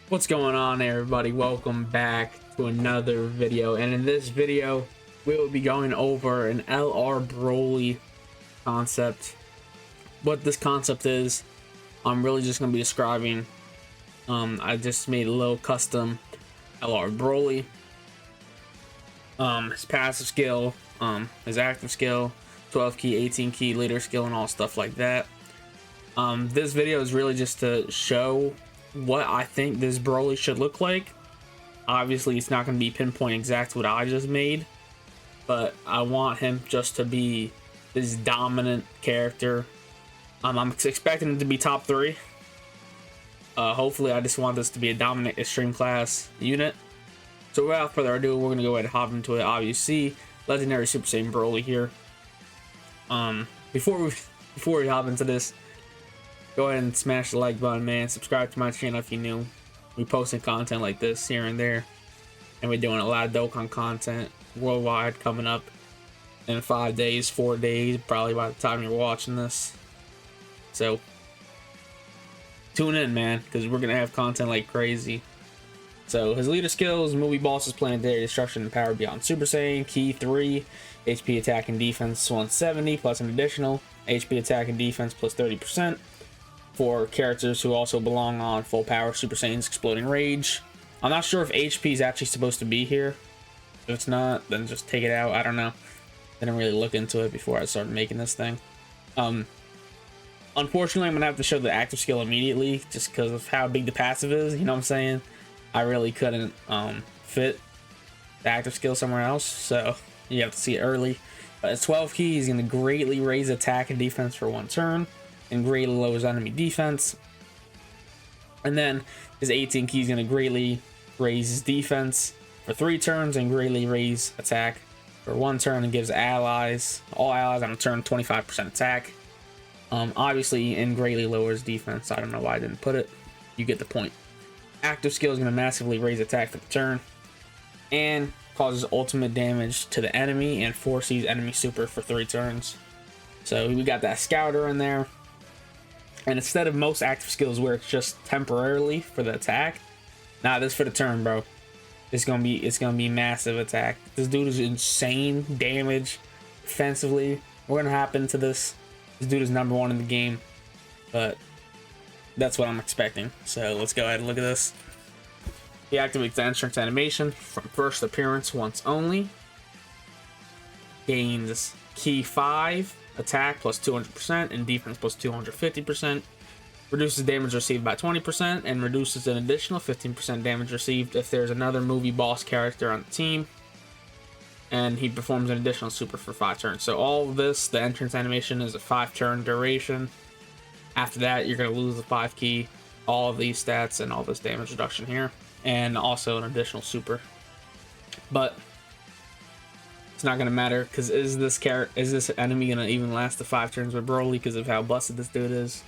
What's going on, everybody? Welcome back to another video, and in this video we will be going over an LR BROLY concept. What this concept is, I'm really just going to be describing. I just made a little custom LR BROLY, his passive skill, his active skill, 12 key, 18 key, leader skill, and all stuff like that. This video is really just to show what I think this BROLY should look like. Obviously it's not going to be pinpoint exact what I just made, but I want him just to be this dominant character. I'm expecting him to be top 3. Hopefully I just want this to be a dominant extreme class unit. So without further ado, we're going to go ahead and hop into it. Obviously legendary Super Saiyan BROLY here. Before we hop into this, go ahead and smash the like button, man. Subscribe to my channel if you're new. We posting content like this here and there, and we're doing a lot of Dokkan content worldwide coming up in 5 days, 4 days, probably by the time you're watching this. So tune in, man, because we're gonna have content like crazy. So his leader skills: movie bosses, planetary destruction, and power beyond Super Saiyan. Key 3, HP attack and defense 170 plus an additional HP attack and defense plus 30%. For characters who also belong on full power Super Saiyan's exploding rage. I'm not sure if HP is actually supposed to be here. If it's not, then just take it out. I don't know. I didn't really look into it before I started making this thing. Unfortunately, I'm gonna have to show the active skill immediately just because of how big the passive is. You know what I'm saying? I really couldn't fit the active skill somewhere else, so you have to see it early. But at 12 key, he's gonna greatly raise attack and defense for 1 turn, and greatly lowers enemy defense. And then his 18 key is going to greatly raise his defense for 3 turns and greatly raise attack for 1 turn, and gives all allies on a turn 25% attack. Obviously, and greatly lowers defense. I don't know why I didn't put it. You get the point. Active skill is going to massively raise attack for the turn and causes ultimate damage to the enemy and foresees enemy super for 3 turns. So we got that scouter in there. And instead of most active skills where it's just temporarily for the attack, nah, this for the turn, bro. It's gonna be massive attack. This dude is insane damage defensively. We're gonna hop into this. This dude is #1 in the game, but that's what I'm expecting. So let's go ahead and look at this. He activates the entrance animation from first appearance once only. Gains key 5. Attack plus 200% and defense plus 250%. Reduces damage received by 20% and reduces an additional 15% damage received if there's another movie boss character on the team. And he performs an additional super for 5 turns. So all of this, the entrance animation, is a 5-turn duration. After that, you're going to lose the 5 key, all of these stats, and all this damage reduction here, and also an additional super. But it's not gonna matter, because is this enemy gonna even last the 5 turns with BROLY because of how busted this dude is?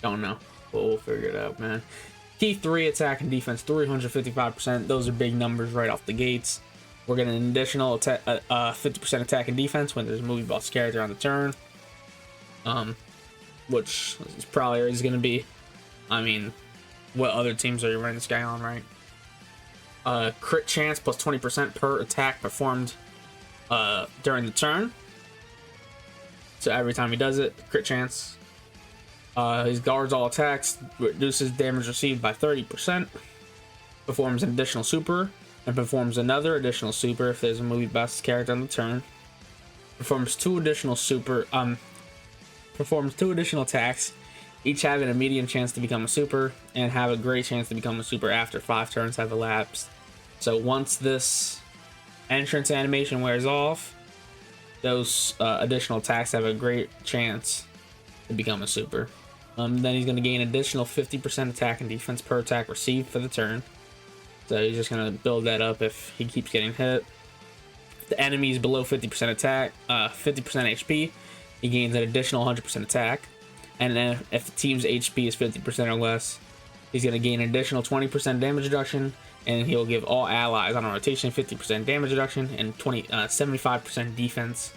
Don't know, but we'll figure it out, man. Key 3, attack and defense 355%. Those are big numbers right off the gates. We're getting an additional 50% attack and defense when there's a movie boss character on the turn, which is probably is gonna be. I mean, what other teams are you running this guy on, right? Crit chance plus 20% per attack performed during the turn. So every time he does it, crit chance. He guards all attacks, reduces damage received by 30%, performs an additional super, and performs another additional super if there's a movie boss character on the turn. Performs 2 additional attacks, each having a medium chance to become a super, and have a great chance to become a super after 5 turns have elapsed. So once this entrance animation wears off, those additional attacks have a great chance to become a super. Then he's going to gain additional 50% attack and defense per attack received for the turn. So he's just going to build that up if he keeps getting hit. If the enemy is below 50% attack, 50% HP, he gains an additional 100% attack. And then if the team's HP is 50% or less, he's going to gain an additional 20% damage reduction, and he'll give all allies on a rotation 50% damage reduction and 75% defense.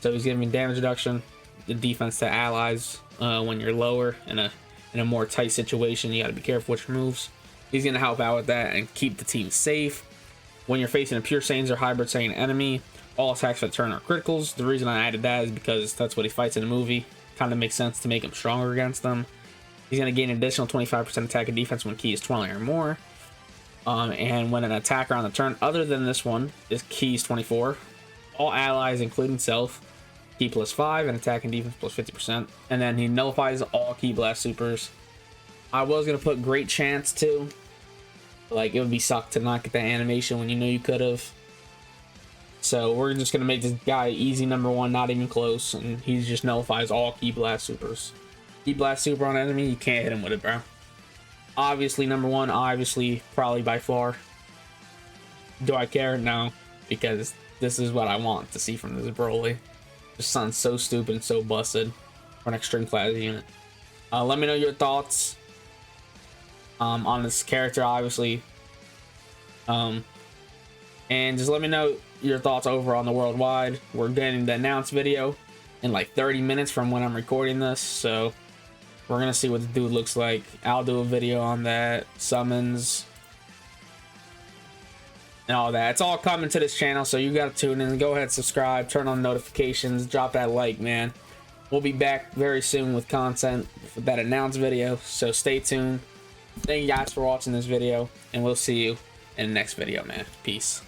So he's giving damage reduction, the defense to allies when you're lower in a more tight situation. You got to be careful which moves. He's going to help out with that and keep the team safe. When you're facing a pure Saiyans or hybrid Saiyan enemy, all attacks for the turn are criticals. The reason I added that is because that's what he fights in the movie. Kind of makes sense to make him stronger against them. He's going to gain an additional 25% attack and defense when ki is 20 or more. And when an attacker on the turn other than this one is ki is 24, all allies, including self, ki plus 5 and attack and defense plus 50%. And then he nullifies all ki blast supers. I was going to put great chance too. Like, it would be sucked to not get that animation when you know you could have. So we're just going to make this guy easy number 1, not even close. And he just nullifies all ki blast supers. Ki blast super on enemy, you can't hit him with it, bro. Obviously number 1, obviously probably by far. Do I care? No, because this is what I want to see from this Broly. This sounds so stupid and so busted for an extreme class unit. Let me know your thoughts on this character, obviously, and just let me know your thoughts over on the worldwide. We're getting the announced video in like 30 minutes from when I'm recording this, so we're gonna see what the dude looks like. I'll do a video on that, summons and all that. It's all coming to this channel, so you gotta tune in. Go ahead, subscribe, turn on notifications, drop that like, man. We'll be back very soon with content for that announced video, so stay tuned. Thank you guys for watching this video, and we'll see you in the next video, man. Peace.